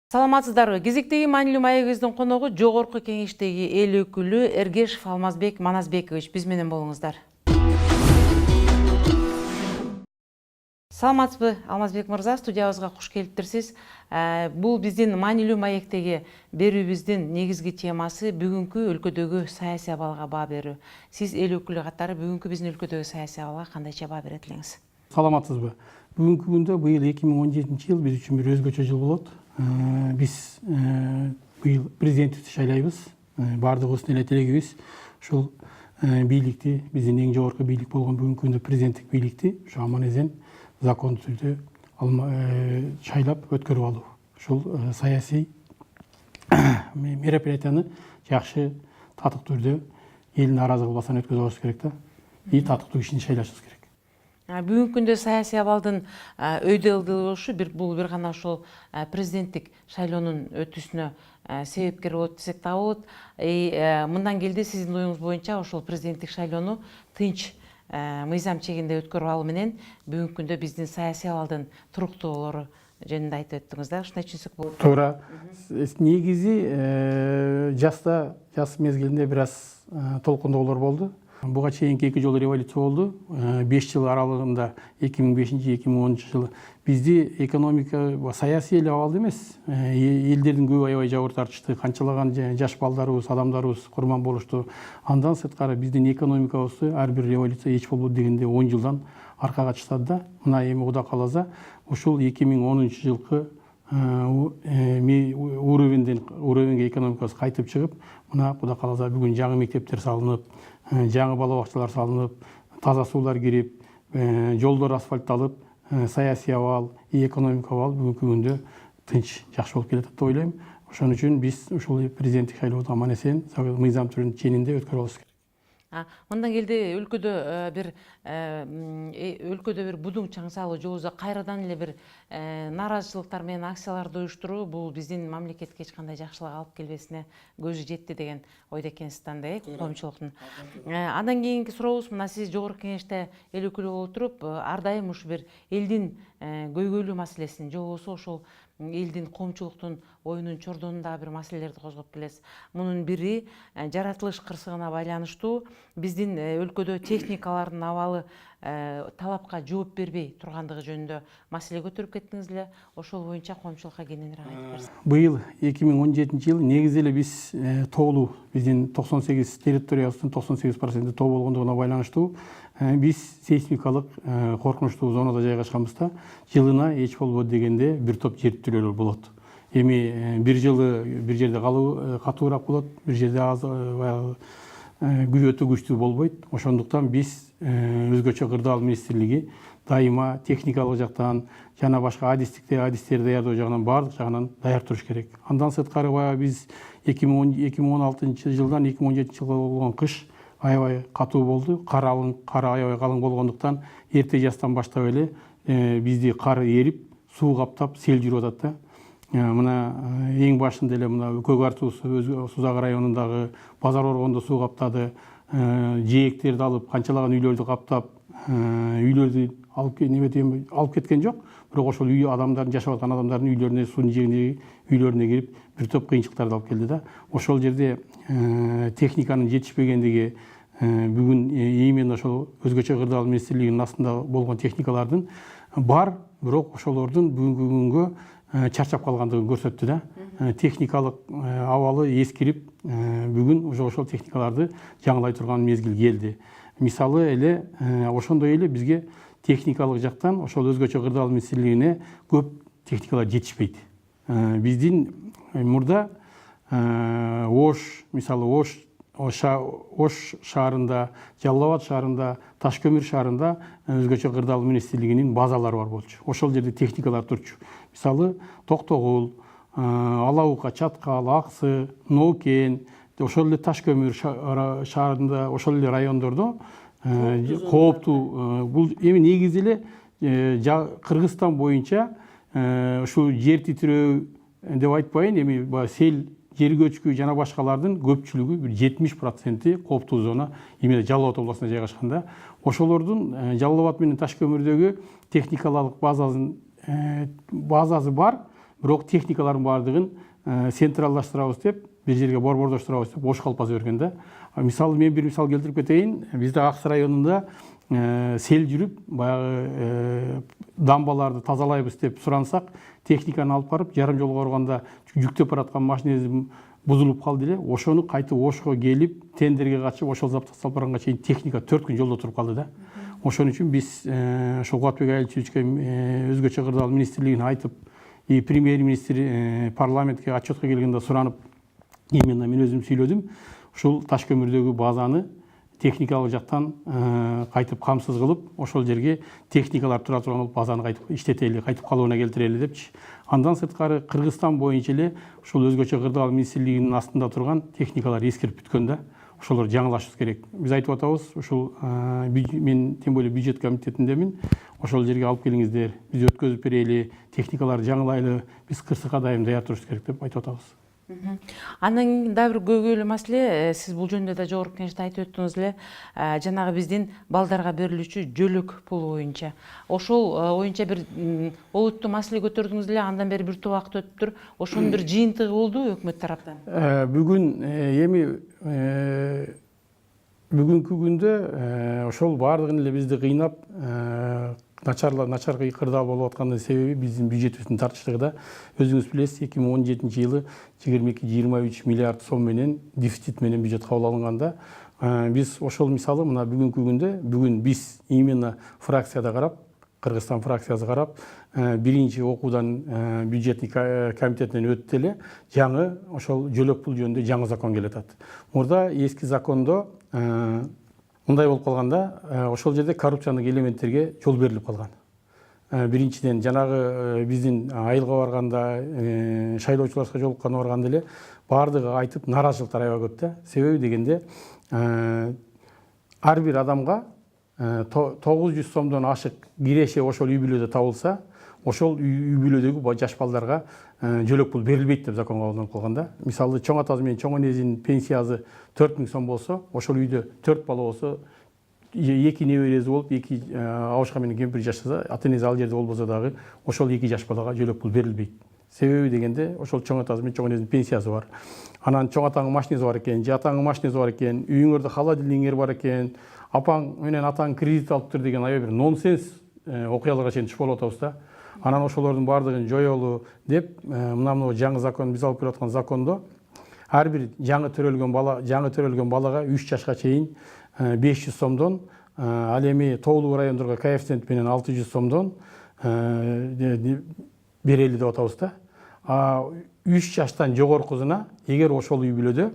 Саламатсыздарбы? Кезектеги маанилүү маегибиздин коногу Жогорку Кеңештеги эл өкүлү Эргешев Алмазбек Маназбекович. Биз менен болуңуздар. Саламатсызбы, Алмазбек мырза, студиябызга куш келиптирсиз. Бул биздин маанилүү маектеги берүүбүздүн негизги темасы бүгүнкү өлкөдөгү саясий абалга баа берүү. Сиз эл өкүлү катары бүгүнкү биздин өлкөдөгү саясий абалга кандайча баа берет элеңиз? Саламатсызбы? Бүгүнкү күндө быйыл 2017 жыл биз үчүн бир өзгөчө жыл болот. Биз быйыл президентти шайлайбыз. Баардыгыбыздын эле тилегибиз ушул бийликти, биздин эң жогорку бийлик болгон бүгүнкү күндө президенттик бийликти ушу аман эзен закондуу түрдө шайлап өткөрүп алуу. Ушул саясий мероприятияны жакшы татык түрдө элдин наразы кылбастан өткөзүп алыш керек да. И татыктуу кишини шайлашыбыз керек. Бүгүнкү күндө саясий абалдын өйдө ылдыйлышы бул бир гана ошол президенттик шайлоонун өтүүсүнө себепкер болот десек да болот. Мындан келди сиздин оюңуз боюнча ошол президенттик шайлоону тынч мыйзам чегинде өткөрүп алуу менен бүгүнкү күндө биздин саясий абалдын туруктуулугу жөнүндө айтып өттүңүз да. Ушундай түшүнсөк болот. Туура. Негизи жаз мезгилинде бир аз толкундоолор болду. Буга чейинки 2 жолу революция болду. 5 жыл аралыгында 2005-2010 жылы бизди экономика, саясий эле абал эмес, элдердин көп аябай жабыр тартышты. Канчалаган жаш балдарыбыз, адамдарыбыз курман болушту. Андан сырткары биздин экономикабызды ар бир революция эч болбойт дегенде 10 жылдан аркага таштады да. Мына эми Кудай кааласа ушул 2010 жылкы уровенге экономикабыз кайтып чыгып, мына Кудай кааласа бүгүн жаңы мектептер салынып, жаңы бала бакчалар салынып, таза суулар кирип, жолдор асфальтталып, саясий абал, экономика абал бүгүнкү күндө тынч, жакшы болуп келатат деп ойлойм. Ошон үчүн биз ушул президенттик шайлоодо аман эсен мыйзам түрүнүн ченинде өткөрүп алабыз. Мындан келди өлкөдө бир будуң чаң салуу же болбосо кайрадан эле бир нааразычылыктар менен акцияларды уюштуруу бул биздин мамлекетке эч кандай жакшылык алып келбесине көзү жетти деген ойдо экенсиз да, коомчулуктун. Андан кийинки сурообуз, мына сиз жогорку кеңеште эл өкүлү болуп туруп, ар дайым ушу бир элдин көйгөйлүү маселесин же болбосо ошол элдин коомчулуктун оюнун чордонундагы бир маселелерди козгоп келесиз. Мунун бири жаратылыш кырсыгына байланыштуу биздин өлкөдө техникалардын абалы талапка жооп бербей тургандыгы жөнүндө маселе көтөрүп кеттиңиз эле. Ошол боюнча коомчулукка кененирээк айтып берсиңиз. Быйыл 2017 жыл негизи эле биз тоолуу, биздин 98 территориябыздын 98% тоо болгондугуна байланыштуу биз сейсмикалык коркунучтуу зонада жайгашканбыз да. Жылына эч болбойт дегенде бир топ жер титирөөлөр болот. Эми бир жерде катуураак болот, бир жерде аз өтө күчтүү болбойт. Ошондуктан биз өзгөчө кырдаал министрлиги дайыма техникалык жактан жана башка адистерди даярдоо жагынан баардык жагынан даяр туруш керек. Андан сырткары баягы биз 2016 жылдан 2017 жылга болгон кыш аябай катуу болду. Кар аябай калың болгондуктан эрте жаздан баштап эле бизди кар эрип, суу каптап, сел жүрүп атат да. Мына эң башында эле мына Көк Ар суусу Сузак районундагы Базар Оргондо суу каптады. Жээктерди алып, канчалаган үйлөрдү каптап, үйлөрдү алып кеткен жок. Бирок ошол үй адамдардын жашап аткан адамдардын үйлөрүнө, суунун жээгиндеги үйлөрүнө кирип, бир топ кыйынчылыктарды алып келди да. Ошол жерде техниканын жетишпегендиги бүгүн именно ошол өзгөчө кырдаал министрлигинин астында болгон техникалардын бар, бирок ошолордун бүгүнкү күнгө чарчап калгандыгын көрсөттү да. Техникалык абалы эскирип, бүгүн уже ошол техникаларды жаңылай турган мезгил келди. Мисалы эле ошондой эле бизге техникалык жактан ошол өзгөчө кырдаал министрлигине көп техникалар жетишпейт. Биздин мурда Ош шаарында, Жалал Абад шаарында, Таш көмүр шаарында өзгөчө кырдаал министрлигинин базалары бар болчу. Ошол жерде техникалар турчу. Мисалы Токтогул, Алаука, Чаткал, Аксы, Ноукен, ошол эле Таш көмүр шаарында, ошол эле райондордо кооптуу. Бул эми негизи эле Кыргызстан боюнча ушу жер титирөө деп айтпайын, эми сел, жер көчкү жана башкалардын көпчүлүгү бир 70% кооптуу зона именно Жалал Абад областында жайгашканда. Ошолордун Жалал Абад менен Таш көмүрдөгү техникалык базасы бар, бирок техникалардын баардыгын централдаштырабыз деп, бир жерге борбордоштурабыз деп ош калпаса берген да. Мисалы мен бир мисал келтирип кетейин. Бизде Аксы районунда сел жүрүп, баягы дамбаларды тазалайбыз деп сурансак, техниканы алып барып, жарым жолго барганда жүктөп бараткан машинеси бузулуп калды эле. Ошону кайтып Ошко келип, тендерге катышып, ошол заптак салып барганга чейин техника 4 күн жолдо туруп калды да. Ошон үчүн биз ошол Кубатбек Айылчевичке өзгөчө кырдаал министрлигине айтып, и премьер-министр парламентке отчетко келгенде суранып, именно мен өзүм сүйлөдүм. Ушул таш көмүрдөгү базаны техникалык жактан кайтып камсыз кылып, ошол жерге техникалар тура турган болуп, базаны кайтып иштетели, кайтып калыбына келтирели депчи. Андан сырткары Кыргызстан боюнча эле ушул өзгөчө кырдаал министрлигинин астында турган техникалар эскирип бүткөн да. Ошолор жаңылашыбыз керек. Биз айтып атабыз, ушул мен тем более бюджет комитетиндемин. Ошол жерге алып келиңиздер, биз өткөзүп берели, техникаларды жаңылайлы, биз кырсыкка дайым даяр турушубуз керек деп айтып атабыз. Андан кийин дагы бир көйгөйлүү маселе, сиз бул жөнүндө да жогорку кеңеште айтып өттүңүз эле, жанагы биздин балдарга берилүүчү жөлөк пулу боюнча. Ошол боюнча бир олуттуу маселе көтөрдүңүз эле, андан бери бир топ убакыт өтүптүр. Ошонун бир жыйынтыгы болдубу өкмөт тараптан? Бүгүн эми бүгүнкү күндө ошол баардыгын эле бизди кыйнап, начар кырдаал болуп аткандын себеби биздин бюджетибиздин тартыштыгы да. Өзүңүз билесиз, 2017 жылы 22-23 миллиард сом менен дефицит менен бюджет кабыл алынганда, биз ошол мисалы мына бүгүнкү күндө, бүгүн биз именно фракцияда карап, Кыргызстан фракциясы карап, биринчи окуудан бюджетный комитетинен өттү эле, жаңы ошол жөлөк пул жөнүндө жаңы закон келатат. Мурда эски закондо мындай болуп калганда, ошол жерде коррупциялык элементтерге жол берилип калган. Биринчиден, жанагы биздин айылга барганда, шайлоочуларга жолукканда барганда эле баардыгы айтып, нааразычылыктар аябай көп да. Себеби дегенде, ар бир адамга 900 сомдон ашык киреше ошол үй бүлөдө табылса, ошол үй бүлөдөгү жаш балдарга жөлөк пул берилбейт деп закон кабылданып калган да. Мисалы, чоң атасы менен чоң энесинин пенсиясы 4000 сом болсо, ошол үйдө 4 бала болсо, 2 небереси болуп, 2 абышка менен кемпир жашаса, ата энеси ал жерде болбосо дагы, ошол 2 жаш балага жөлөк пул берилбейт. Себеби дегенде, ошол чоң атасы менен чоң энесинин пенсиясы бар. Анан чоң атаңын машинеси бар экен, же атаңын машинеси бар экен, үйүңөрдө холодильниңер бар экен, апаң менен атаң кредит алыптыр деген аябай бир нонсенс окуяларга чейин түшүп болуп атабыз да. Анан ошолордун баардыгын жоёлу деп, мына жаңы закон, биз алып келип аткан закондо, ар бир жаңы төрөлгөн балага 3 жашка чейин 500 сомдон, ал эми тоолуу райондорго коэффициент менен 600 сомдон берели деп атабыз да. 3 жаштан жогоркусуна, эгер ошол үй бүлөдө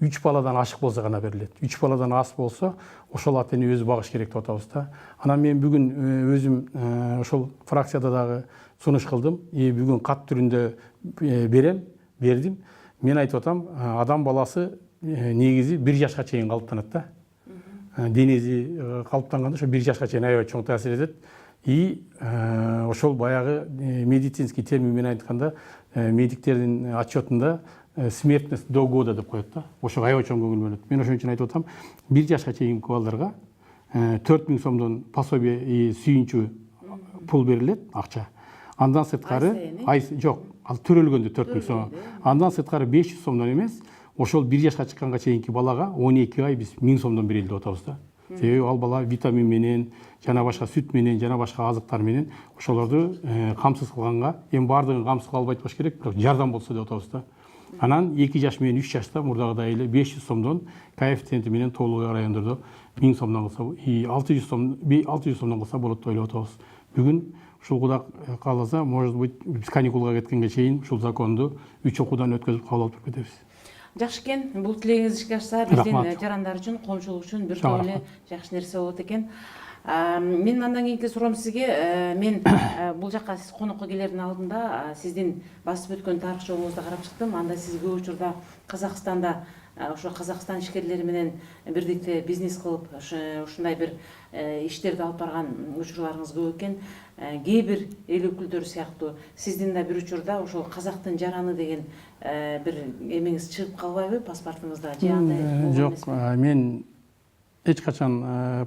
3 баладан ашык болсо гана берилет. 3 баладан аз болсо, ошол ата эне өзү багыш керек деп атабыз да. Анан мен бүгүн өзүм ошол фракцияда дагы сунуш кылдым. Бүгүн кат түрүндө бердим. Мен айтып атам, адам баласы негизи 1 жашка чейин калыптанат да. Денеси калыптанганда ошо 1 жашка чейин аябай чоң таасир этет. Ошол баягы медицинский термин менен айтканда, медиктердин отчетунда смертность до года деп коет да. Ошого аябай чоң көңүл бөлөт. Мен ошон үчүн айтып атам, 1 жашка чейинки балдарга 4000 сомдон пособие сүйүнчү пул берилет, акча. Андан сырткары, жок, ал төрөлгөндө 4000 сом. Андан сырткары 500 сомдон эмес, ошол 1 жашка чыкканга чейинки балага 12 ай биз 1000 сомдон берели деп атабыз да. Себеби ал бала витамин менен, жана башка сүт менен, жана башка азыктар менен ошолорду камсыз кылганга, эми баардыгын камсыз кылып албайт болуш керек, бирок жардам болсо деп атабыз да. Анан 2 жаш менен 3 жашта мурдагыдай эле 500 сомдон коэффициенти менен тоолуу райондордо 1000 сомдон кылса, 600 сомдон кылса болот деп ойлоп атабыз. Бүгүн ушул Кудай кааласа, может быть, биз каникулга кеткенге чейин ушул законду 3 окуудан өткөзүп кабыл алып кетебиз. Жакшы экен, бул тилегиңиз ишке ашса, биздин жарандар үчүн, коомчулук үчүн бир топ эле жакшы нерсе болот экен. Мен андан кийинки суроом сизге, мен бул жакка сиз конокко келердин алдында сиздин басып өткөн тарых жолуңузду карап чыктым. Анда сиз көп учурда Казакстанда ошо Казакстан ишкерлери менен бирдикте бизнес кылып, ушундай бир иштерди алып барган учурларыңыз көп экен. Кээ бир эл өкүлдөрү сыяктуу сиздин да бир учурда ошол казактын жараны деген бир эмеңиз чыгып калбайбы паспортуңузда же андай? Жок, мен эч качан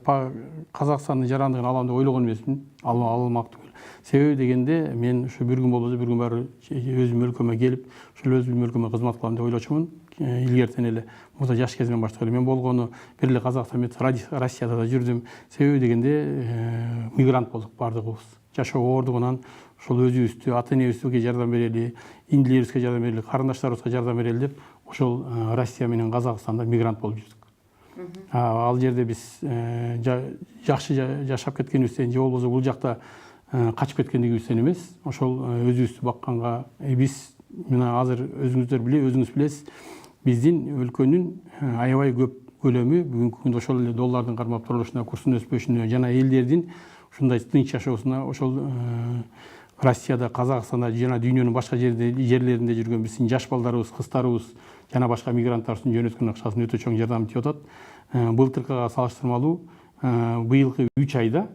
Казакстандын жарандыгын алам деп ойлогон эмесмин. Алмак түгүл. Себеби дегенде мен ушу бир күн болбосо бир күн баары өзүмдүн өлкөмө келип ошол өзүмдүн өлкөмө кызмат кылам деп ойлочумун. Илгертен эле мурда жаш кезимден баштап эле мен болгону бир эле Казакстан эмес, Россияда да жүрдүм. Себеби дегенде мигрант болдук баардыгыбыз. Жашоо оордугунан ошол өзүбүздү, ата энебизге жардам берели, индилерибизге жардам берели, карындаштарыбызга жардам берели деп ошол Россия менен Казакстанда мигрант болуп жүрдүк. Ал жерде биз жакшы жашап кеткенибизден же болбосо бул жакта качып кеткендигибизден эмес, ошол өзүбүздү бакканга биз мына азыр өзүңүз билесиз, биздин өлкөнүн аябай көп көлөмү бүгүнкү күндө ошол эле доллардын кармап турулушуна, курстун өспөшүнө жана элдердин ушундай тынч жашоосуна ошол Россияда, Казакстанда жана дүйнөнүн башка жерлеринде жүргөн биздин жаш балдарыбыз, кыздарыбыз жана башка мигранттардын жөнөткөн акчасын өтө чоң жардам тиеп атат. Былтыркыга салыштырмалуу быйылкы 3 айда,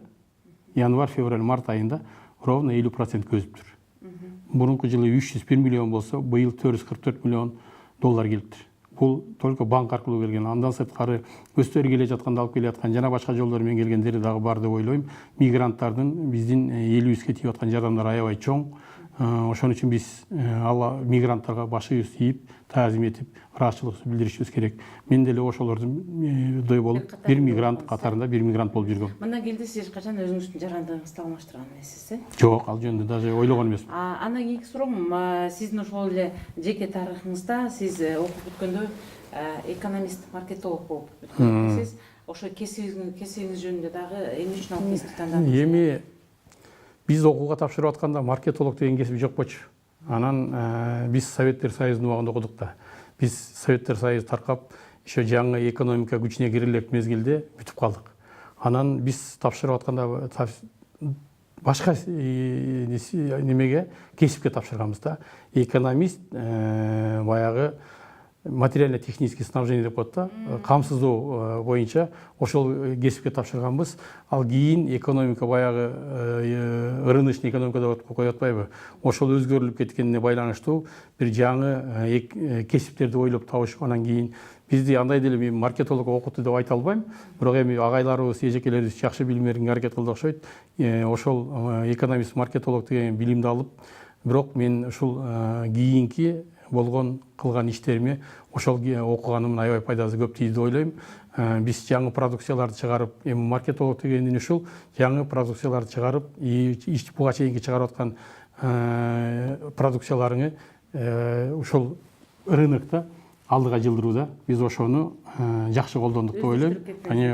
январь, февраль, март айында ровно 50% өсүптүр. Мурунку жылы 301 миллион болсо, быйыл 444 миллион доллар келиптир. Бул только банк аркылуу келген. Андан сырткары өздөрү келе жатканда алып келе аткан жана башка жолдор менен келгендери дагы бар деп ойлойм. Мигранттардын биздин элибизге тийип аткан жардамдары аябай чоң. Ошон үчүн биз мигранттарга башыбызды ийип, таазим этип, ыраазычылык билдиришибиз керек. Мен деле ошолордой болуп, бир мигрант катарында бир мигрант болуп жүргөм. Мындан келди сиз качан өзүңүздүн жарандыгыңызды алмаштырган эмессиз, Жок, ал жөнүндө даже ойлогон эмесмин. Андан кийинки суроом, сиздин ошол эле жеке тарыхыңызда сиз окуп бүткөндө экономист, маркетолог болуп бүткөнсүз. Ошо кесибиңиз жөнүндө дагы эмне үчүн ал кесипти тандадыңыз? Эми биз окууга тапшырып атканда маркетолог деген кесип жок болчу. Анан биз Советтер Союзунун убагында окудук да. Биз Советтер Союзу таркап, еще жаңы экономика күчүнө кире элек мезгилде бүтүп калдык. Анан биз тапшырып атканда башка немеге, кесипке тапшырганбыз да. Экономист баягы материально-технический снабжение деп коет да, камсыздоо боюнча ошол кесипке тапшырганбыз. Ал кийин экономика баягы рыночный экономика деп коюп атпайбы? Ошол өзгөрүлүп кеткенине байланыштуу бир жаңы кесиптерди ойлоп табышып, анан кийин бизди андай деле мен маркетолог окутту деп айта албайм, бирок эми агайларыбыз, эжекелерибиз жакшы билим бергенге аракет кылды окшойт. Ошол экономист, маркетолог деген билимди алып, бирок мен ушул кийинки болгон кылган иштериме ошол окуганымдын аябай пайдасы көп тийди деп ойлойм. Биз жаңы продукцияларды чыгарып, эми маркетолог дегендин ушул жаңы продукцияларды чыгарып, буга чейинки чыгарып аткан продукцияларыңы ушул рынокто алдыга жылдырууда биз ошону жакшы колдондук деп ойлойм.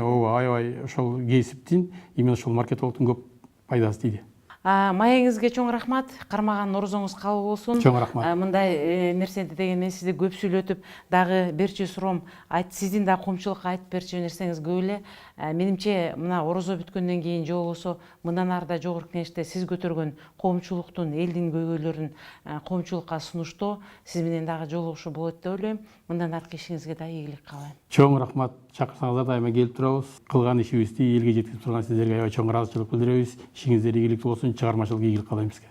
Ооба, аябай ошол кесиптин именно ошол маркетологдун көп пайдасы тийди. Маегиңизге чоң рахмат. Кармаган орозоңуз кабыл болсун. Чоң рахмат. Мындай нерсени деген мен сизди көп сүйлөтүп, дагы берчү суроом, сиздин да коомчулукка айтып берчү нерсеңиз көп эле. Менимче мына орозо бүткөндөн кийин же болбосо мындан ары да жогорку кеңеште сиз көтөргөн коомчулуктун, элдин көйгөйлөрүн коомчулукка сунуштоо сиз менен дагы жолугушуу болот деп ойлойм. Мындан аркы ишиңизге да ийгилик каалайм. Чоң рахмат. Чакырсаңыздар дайыма келип турабыз. Кылган ишибизди элге жеткирип турган сиздерге аябай чоң ыраазычылык билдиребиз. Ишиңиздер ийгиликтүү болсун, чыгармачылык ийгилик каалайм сизге.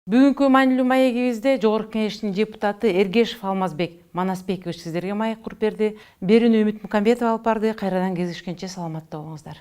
Бүгүнкү маанилүү маегибизде Жогорку Кеңештин депутаты Эргешев Алмазбек Манасбекович сиздерге маек куруп берди. Берүүнү Үмүт Мукамбетова алып барды. Кайрадан кездешкенче саламатта болуңуздар.